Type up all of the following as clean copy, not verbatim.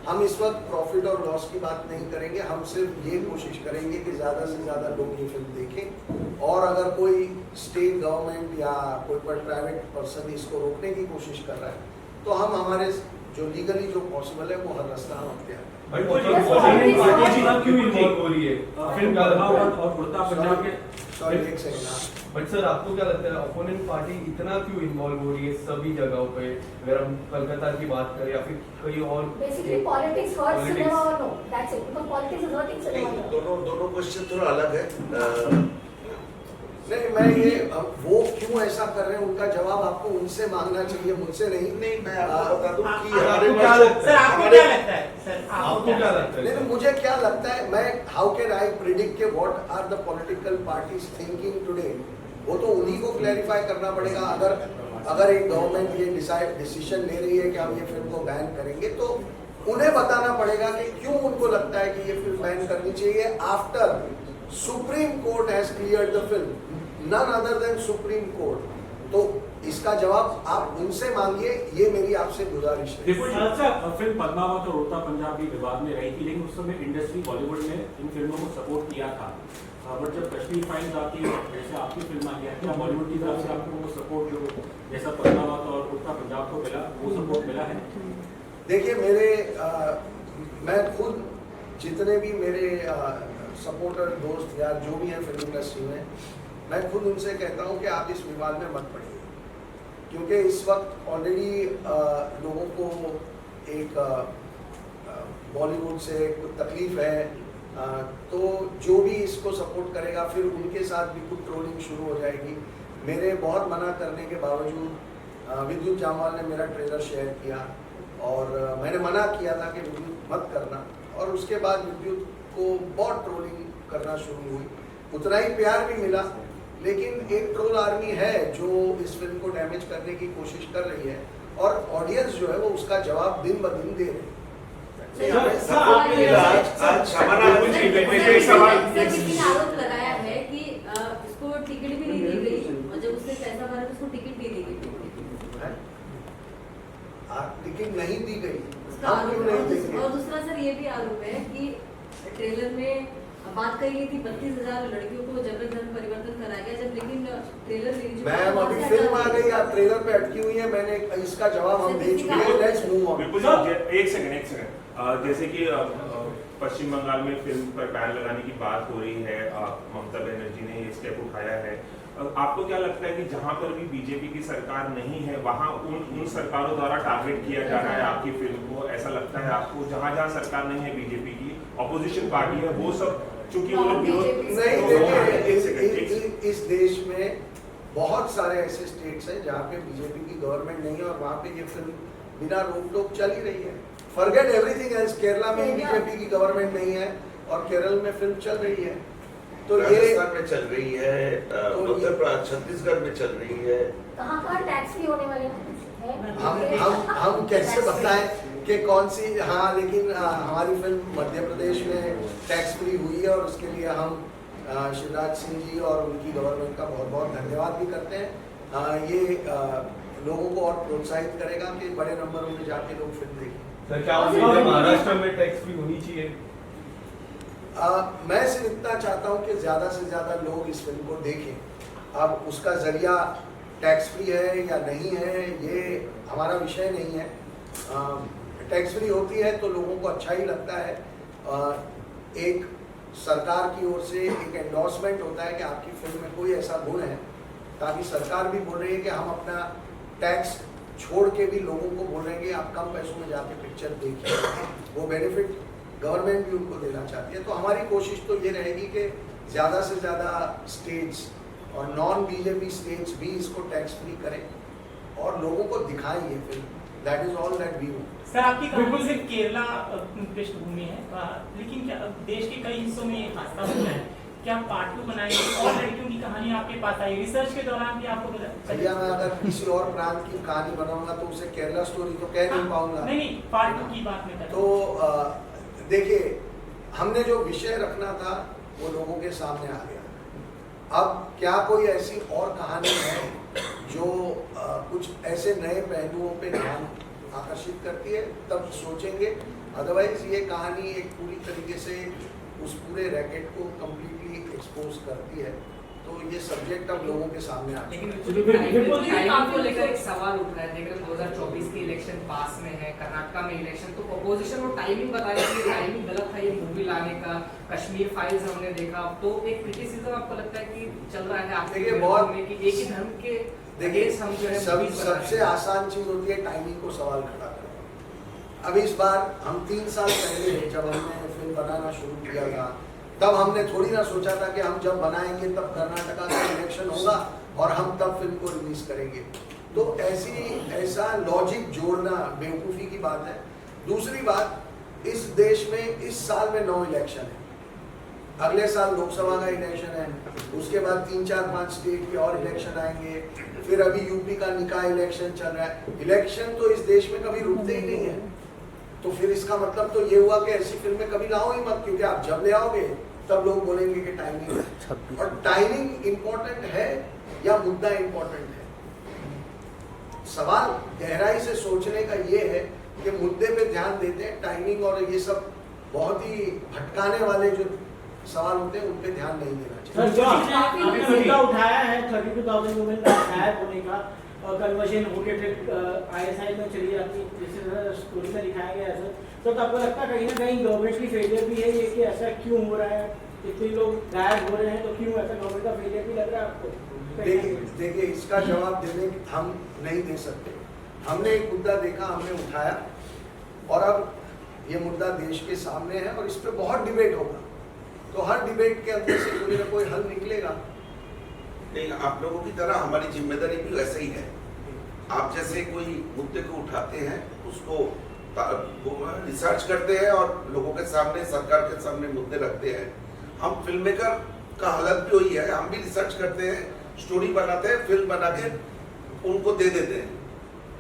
हम इस वक्त प्रॉफिट और लॉस की बात नहीं करेंगे। हम सिर्फ ये कोशिश करेंगे कि ज़्यादा से ज़्यादा लोग ये फिल्म देखें, और अगर कोई स्टेट गवर्नमेंट या कोई प्राइवेट पर्सन इसको रोकने की कोशिश कर रहा है तो हम हमारे जो लीगली जो पॉसिबल है वो हर रास्ता हम अख्तियार करें। सॉरी एक सेकंड। बट सर आपको क्या लगता है अपोनेंट पार्टी इतना क्यों इन्वॉल्व हो रही है सभी जगहों पे, अगर हम कलकत्ता की बात करें या फिर कहीं और? बेसिकली पॉलिटिक्स हर्ट्स सिनेमा और no that's it, because politics is hurting cinema. दोनों क्वेश्चन थोड़ा अलग है। नहीं, मैं ये वो क्यों ऐसा कर रहे हैं उनका जवाब आपको उनसे मांगना चाहिए, मुझसे नहीं। मैं आपको बता दूं कि आपको क्या लगता है? आपको क्या लगता है सर? आपको क्या लगता है? नहीं, मुझे क्या लगता है, मैं हाउ कैन आई प्रिडिक्ट के what are the political parties thinking today, वो तो उन्हीं को क्लैरिफाई करना पड़ेगा। अगर एक गवर्नमेंट ये डिसीजन ले रही है कि हम ये फिल्म को बैन करेंगे तो उन्हें बताना पड़ेगा कि क्यों उनको लगता है कि ये फिल्म बैन करनी चाहिए after Supreme Court has cleared the film, none other than Supreme Court. तो इसका जवाब आप उनसे मांगिए, ये मेरी आपसे गुजारिश है। देखो अच्छा, फिल्म पद्मावत और उड़ता पंजाब भी विवाद में रही थी, लेकिन उस समय इंडस्ट्री बॉलीवुड ने इन फिल्मों को सपोर्ट किया था। बट जब कश्मीर फाइल्स आती है, जैसे आपकी फिल्म आई है, क्या बॉलीवुड की तरफ से आपको वो सपोर्ट जो जैसा पद्मावत और उड़ता पंजाब को मिला वो सपोर्ट मिला है? देखिए मैं खुद जितने भी मेरे सपोर्टर दोस्त या जो भी हैं फिल्म इंडस्ट्री में, मैं खुद उनसे कहता हूं कि आप इस विवाद में मत पड़िए, क्योंकि इस वक्त ऑलरेडी लोगों को एक बॉलीवुड से कुछ तकलीफ है, तो जो भी इसको सपोर्ट करेगा फिर उनके साथ भी कुछ ट्रोलिंग शुरू हो जाएगी। मेरे बहुत मना करने के बावजूद विद्युत जामवाल ने मेरा ट्रेलर शेयर किया और मैंने मना किया था कि विद्युत मत करना, और उसके बाद विद्युत को बहुत ट्रोलिंग करना शुरू हुई। उतना ही प्यार भी मिला, लेकिन एक ट्रोल आर्मी है जो इस फिल्म को डैमेज करने की कोशिश कर रही है, और ऑडियंस जो है वो उसका जवाब दिन ब दिन दे रही है। आरोप लगाया है कि इसको टिकट भी नहीं दी गई, और जब उसने पैसा भरा तो उसको टिकट भी दी गई। टिकट नहीं दी गई, और दूसरा सर ये भी आरोप है कि ट्रेलर में बात कही गई थी 32,000 लड़कियों को जबरदस्त परिवर्तन कराया गया, जब लेकिन ट्रेलर मैम अभी फिल्म आ गई, आप ट्रेलर पे अटकी हुई है, मैंने इसका जवाब हम दे चुके हैं। Let's move on. बिल्कुल, एक सेकंड जैसे कि पश्चिम बंगाल में फिल्म पर बैन लगाने की बात हो रही है, ममता बनर्जी ने ये स्टेप उठाया है। आपको क्या लगता है कि जहां पर भी बीजेपी की सरकार नहीं है वहां उन सरकारों द्वारा टारगेट किया जा रहा है आपकी फिल्म को? ऐसा लगता है आपको जहां जहां सरकार नहीं है बीजेपी की, ऑपोजिशन पार्टी है, वो सब चूंकि वो लोग नहीं, देखिए इस देश में बहुत सारे ऐसे स्टेट्स हैं जहाँ पे बीजेपी की गवर्नमेंट नहीं है और वहाँ पे ये फिल्म बिना रोक टोक चल ही रही है। फॉरगेट एवरीथिंग एल्स, केरला में बीजेपी की गवर्नमेंट नहीं है और केरल में फिल्म चल रही है, तो ये राजस्थान में चल रही है, उत्तर प्रदेश छत्तीसगढ़ में चल रही है। कहाँ टैक्स फ्री होने वाले हैं? हम कैसे बताएं कि कौन सी? हाँ, लेकिन हमारी फिल्म मध्य प्रदेश में टैक्स फ्री हुई है और उसके लिए हम शिवराज सिंह जी और उनकी गवर्नमेंट का बहुत बहुत धन्यवाद भी करते हैं। ये लोगों को और प्रोत्साहित करेगा कि बड़े नंबरों में जाके लोग फिल्म देखें। सर क्या महाराष्ट्र में टैक्स फ्री होनी चाहिए? मैं सिर्फ इतना चाहता हूं कि ज़्यादा से ज़्यादा लोग इस फिल्म को देखें। अब उसका जरिया टैक्स फ्री है या नहीं है ये हमारा विषय नहीं है। टैक्स फ्री होती है तो लोगों को अच्छा ही लगता है। एक सरकार की ओर से एक एंडोर्समेंट होता है कि आपकी फिल्म में कोई ऐसा गुण है, ताकि सरकार भी बोल रही है कि हम अपना टैक्स छोड़ के भी लोगों को बोल रहे हैं कि आप कम पैसों में जाके पिक्चर देखिए। वो बेनिफिट गवर्नमेंट भी उनको देना चाहती है। तो हमारी कोशिश तो ये रहेगी कि ज़्यादा से ज़्यादा स्टेट्स और नॉन बीजेपी स्टेट्स भी इसको टैक्स फ्री करें और लोगों को दिखाएं ये film. That is all that we want. Sir आपकी बिल्कुल सिर्फ केरला पृष्ठभूमि है, लेकिन क्या देश के कई हिस्सों में ये हादसा हुआ है, क्या पार्ट 2 बनाएंगे और लड़कियों की कहानी आपके पास आई? रिसर्च के दौरान भी आपको भैया मैं अगर किसी और प्रांत की कहानी बनाऊंगा तो उसे केरला स्टोरी तो कह नहीं पाऊंगा। नहीं, पार्ट 2 की बात में कर। तो देखिए, हमने जो विषय रखना था वो लोगों के सामने आ गया। अब क्या कोई ऐसी और कहानी है जो कुछ ऐसे नए पहलुओं पे ध्यान आकर्षित करती है तब सोचेंगे। अदरवाइज ये कहानी एक पूरी तरीके से उस पूरे रैकेट को कम्प्लीटली एक्सपोज करती है, तो ये सब्जेक्ट अब लोगों के सामने आ लेकिन बिल्कुल टाइमिंग को लेकर एक सवाल उठ रहा है। देख रहे 2024 के इलेक्शन पास में है, कर्नाटका में इलेक्शन, तो अपोजिशन वो टाइमिंग बता रही है कि टाइमिंग गलत था ये मूवी लाने का। कश्मीर फाइल्स हमने देखा, तो एक क्रिटिसिज्म आपको लगता है कि चल रहा है आपके देखिए बहुत में कि एक ही धर्म के देखिए हम जो है सबसे आसान चीज होती है टाइमिंग को सवाल खड़ा करना। अब इस बार हम 3 साल पहले जब हमने फिल्म बनाना शुरू किया था, तब हमने थोड़ी ना सोचा था कि हम जब बनाएंगे तब कर्नाटका का इलेक्शन होगा और हम तब फिल्म को रिलीज करेंगे। तो ऐसा लॉजिक जोड़ना बेवकूफ़ी की बात है। दूसरी बात, इस देश में इस साल में 9 इलेक्शन है, अगले साल लोकसभा का इलेक्शन है, उसके बाद 3, 4, 5 स्टेट के और इलेक्शन आएंगे, फिर अभी यूपी का निकाय इलेक्शन चल रहा है। इलेक्शन तो इस देश में कभी रुकते ही नहीं है, तो फिर इसका मतलब तो ये हुआ कि ऐसी फिल्में कभी लाओ ही मत, क्योंकि आप जब ले आओगे तब लोग बोलेंगे कि टाइमिंग है। और टाइमिंग इम्पोर्टेंट है या मुद्दा इम्पोर्टेंट है? सवाल गहराई से सोचने का ये है कि मुद्दे पे ध्यान देते हैं, टाइमिंग और ये सब बहुत ही भटकाने वाले जो सवाल होते हैं उन पे ध्यान नहीं देना चाहिए। सर, जो आपने मुद्दा उठाया है 32,000 वुमेन का गायब होने का, और कन्वर्जन होके फिर ISI में चली जाती है, जैसे स्टोरी में दिखाया गया है सर, तो आपको लगता है कहीं ना कहीं गवर्नमेंट की फेलियर भी है ये कि ऐसा क्यों हो रहा है, इतने लोग गायब हो रहे हैं, तो क्यों ऐसा गवर्नमेंट का फेलियर भी लग रहा है आपको? देखिए इसका जवाब देने हम नहीं दे सकते। हमने एक मुद्दा देखा, हमने उठाया, और अब ये मुद्दा देश के सामने है और इस पर बहुत डिबेट होगा, तो हर डिबेट के अंदर से कोई ना कोई हल निकलेगा। नहीं, आप लोगों की तरह हमारी जिम्मेदारी भी वैसे ही है। आप जैसे कोई मुद्दे को उठाते हैं, उसको रिसर्च करते हैं और लोगों के सामने, सरकार के सामने मुद्दे रखते हैं। हम फिल्म मेकर का हालत भी वही है, हम भी रिसर्च करते हैं, स्टोरी बनाते हैं, फिल्म बना के उनको दे देते हैं।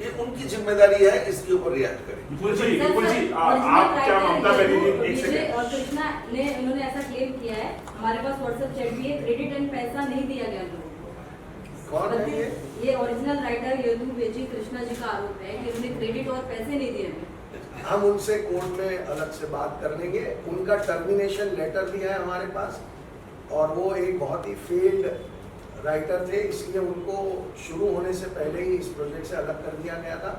ये उनकी जिम्मेदारी है, इसके ऊपर रिएक्ट करें। विपुल जी, आप क्या ममता बनर्जी, एक सेकंड, और कृष्णा ने उन्होंने ऐसा क्लेम किया है, हमारे पास व्हाट्सएप चैट भी है, क्रेडिट एंड पैसा नहीं दिया गया लोगों को। कौन है ये ओरिजिनल राइटर यदु बेजी कृष्णा जी का आरोप है कि उन्हें क्रेडिट और पैसे नहीं दिए गए। हम उनसे कोर्ट में अलग से बात कर लेंगे। उनका टर्मिनेशन लेटर भी है हमारे पास, और वो एक बहुत ही फेल्ड राइटर थे, इसलिए उनको शुरू होने से पहले ही इस प्रोजेक्ट से अलग कर दिया गया था,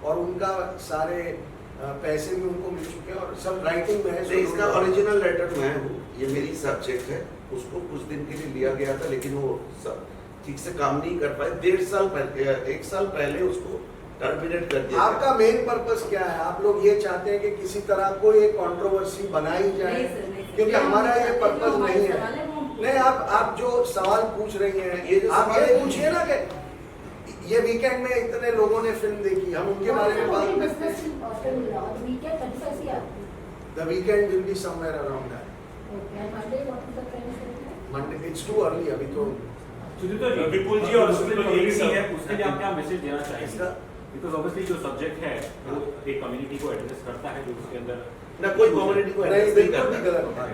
और उनका सारे पैसे भी उनको मिल चुके हैं और सब राइटिंग में है। तो इसका ओरिजिनल लेटर मैं हूँ, ये मेरी सब्जेक्ट है, उसको कुछ दिन के लिए लिया गया था, लेकिन वो सब ठीक से काम नहीं कर पाए। 1.5 साल पहले, 1 साल पहले उसको टर्मिनेट कर दिया। आपका मेन पर्पस क्या है? आप लोग ये चाहते हैं कि किसी तरह कोई एक कंट्रोवर्सी बनाई जाए, क्योंकि हमारा ये पर्पस नहीं है। नहीं, आप जो सवाल पूछ रही हैं, ये जो आप ये पूछिए ना कि ये वीकेंड में इतने लोगों ने फिल्म देखी, हम उनके बारे में बात करते हैं। The weekend will be somewhere around that. Monday, it's too early अभी तो। विपुल जी और सुनील जी एक ही है, उसके लिए आप क्या मैसेज देना चाहेंगे? बिकॉज ऑब्वियसली जो सब्जेक्ट है वो एक कम्युनिटी को एड्रेस करता है, जो उसके अंदर ना कोई कम्युनिटी को एड्रेस नहीं करता।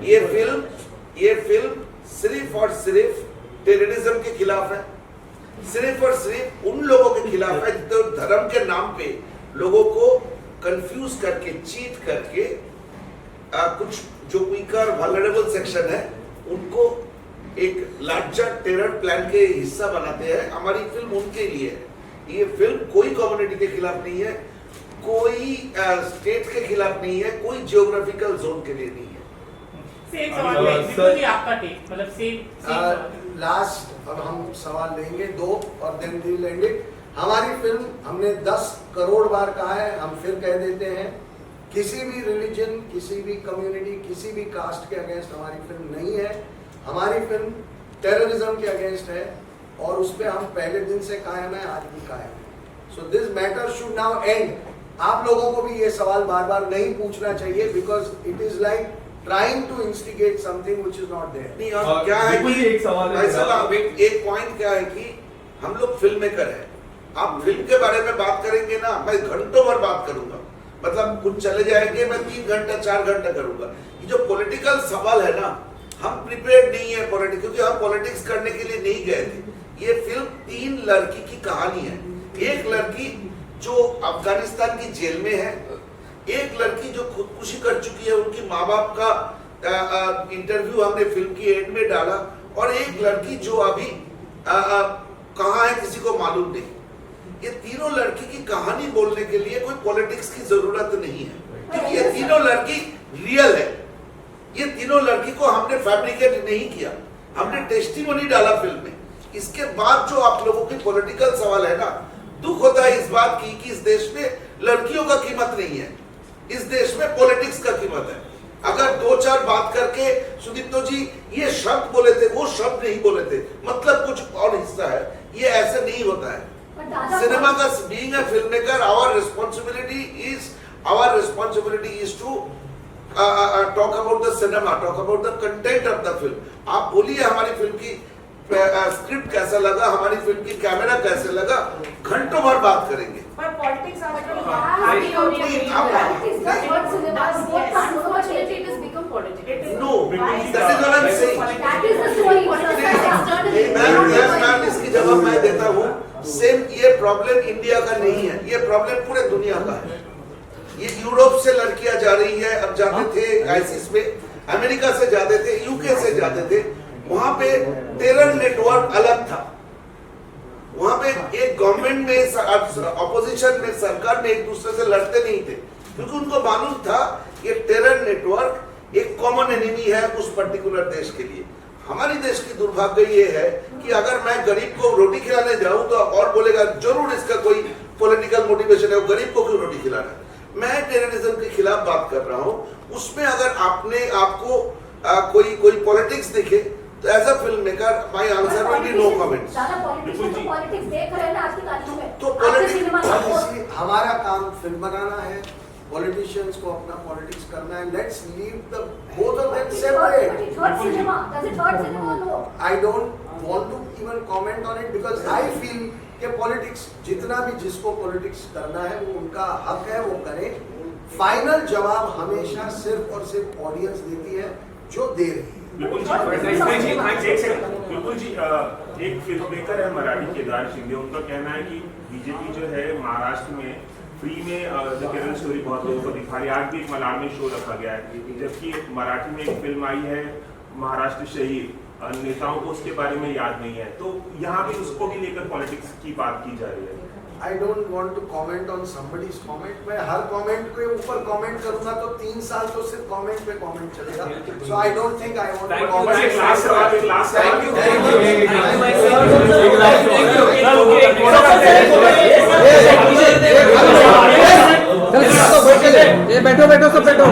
ये फिल्म सिर्फ और सिर्फ टेररिज्म के खिलाफ है, सिर्फ और सिर्फ उन लोगों के खिलाफ है जो धर्म के नाम पे लोगों को कंफ्यूज करके, चीट करके, कुछ जो वीकर वल्नरेबल सेक्शन है उनको एक लार्जर टेरर प्लान के हिस्सा बनाते हैं। हमारी फिल्म उनके लिए है। ये फिल्म कोई कम्युनिटी के खिलाफ नहीं है, कोई स्टेट के खिलाफ नहीं है, कोई जियोग्राफिकल जोन के लिए नहीं है। सेम सवाल है विपुल जी, आपका टेक, मतलब सेम लास्ट अब हम सवाल लेंगे 2 और then we will end it. हमारी फिल्म, हमने 10 करोड़ बार कहा है, हम फिर कह देते हैं, किसी भी रिलीजन, किसी भी कम्युनिटी, किसी भी कास्ट के अगेंस्ट हमारी फिल्म नहीं है। हमारी फिल्म टेररिज्म के अगेंस्ट है और उस पर हम पहले दिन से कायम है, आज भी कायम है। So this matter should now and. आप लोगों को भी ये सवाल बार बार नहीं पूछना चाहिए, because it is like trying to instigate something which is not there. नहीं, और क्या है कि एक सवाल है, एक पॉइंट क्या है कि हम लोग फिल्म मेकर हैं। आप फिल्म के बारे में बात करेंगे ना, मैं घंटों भर बात करूंगा, मतलब कुछ चले जाएंगे, मैं 3 घंटा 4 घंटा करूंगा। ये जो पॉलिटिकल सवाल है ना, हम प्रिपेयर्ड नहीं है पॉलिटिक्स, क्योंकि हम पॉलिटिक्स करने के लिए नहीं गए थे। ये फिल्म 3 लड़की की कहानी है। एक लड़की जो अफगानिस्तान की जेल में है, एक लड़की जो खुदकुशी कर चुकी है, उनकी माँ बाप का इंटरव्यू हमने फिल्म की एंड में डाला, और एक लड़की जो अभी कहाँ है किसी को मालूम नहीं। ये तीनों लड़की की कहानी बोलने के लिए कोई पॉलिटिक्स की जरूरत नहीं है, क्योंकि ये तीनों लड़की रियल है। ये तीनों लड़की को हमने फैब्रिकेट नहीं किया, हमने टेस्टिमोनी डाला फिल्म में। इसके बाद जो आप लोगों की पॉलिटिकल सवाल है ना, दुख होता है इस बात की कि इस देश में लड़कियों का कीमत नहीं है, इस देश में पॉलिटिक्स का कीमत है। अगर 2-4 बात करके सुदीप्तो जी ये शब्द बोले थे, वो शब्द नहीं बोले थे, मतलब कुछ और हिस्सा है, ये ऐसे नहीं होता है। सिनेमा का being a film maker, our responsibility is to talk about the cinema, talk about the content of the film. आप बोलिए हमारी फिल्म की स्क्रिप्ट कैसा लगा, हमारी फिल्म की कैमरा कैसे लगा, घंटों भर बात करेंगे। पर पॉलिटिक्स आजकल No, that is what I'm saying. Ma'am इसकी जवाब मैं देता हूँ। सेम ये प्रॉब्लम इंडिया का नहीं है, ये प्रॉब्लम पूरे दुनिया का है। ये यूरोप से लड़कियां जा रही है, अब जाते थे आईसीस में, अमेरिका से जाते थे, यूके से जाते थे, वहां पे टेरर नेटवर्क अलग था। वहां पे एक गवर्नमेंट में, ऑपोजिशन में, सरकार में एक दूसरे से लड़ते नहीं थे, क्योंकि उनको मालूम था ये टेरर नेटवर्क एक कॉमन एनिमी है उस पर्टिकुलर देश के लिए। हमारी देश की दुर्भाग्य ये है कि अगर मैं गरीब को रोटी खिलाने जाऊं तो और बोलेगा जरूर इसका कोई पॉलिटिकल मोटिवेशन है, वो गरीब को क्यों रोटी खिलाना है। मैं टेररिज्म के खिलाफ बात कर रहा हूं, उसमें अगर आपको कोई पॉलिटिक्स दिखे तो as a film maker my answer will be no comments. Politics देख रहे हैं ना आज की तारीख में। तो पॉलिटिक्स हमारा काम फिल्म बनाना है, पॉलिटिशियंस को अपना पॉलिटिक्स करना है। Let's leave the both of them separate. I don't want to even comment on it because I feel कि पॉलिटिक्स जितना भी जिसको पॉलिटिक्स करना है वो उनका हक है, वो करे। फाइनल जवाब हमेशा सिर्फ और सिर्फ ऑडियंस देती है जो दे रही है। बिल्कुल जी, एक फिल्म मेकर है मराठी केदार शिंदे, उनका कहना है कि बीजेपी जो है महाराष्ट्र में फ्री में द केरल स्टोरी बहुत लोगों को दिखा रही है। आज भी एक मलाड में शो रखा गया है, जबकि मराठी में एक फिल्म आई है महाराष्ट्र शहीद, नेताओं को उसके बारे में याद नहीं है। तो यहाँ भी उसको भी लेकर पॉलिटिक्स की बात की जा रही है। I don't want to comment on somebody's comment. मैं हर कमेंट के ऊपर कमेंट करूंगा तो 3 साल तो सिर्फ कमेंट पे कमेंट चलेगा। So I don't think I want to comment. एक लास्ट सवाल, Thank you. बैठो सब बैठो।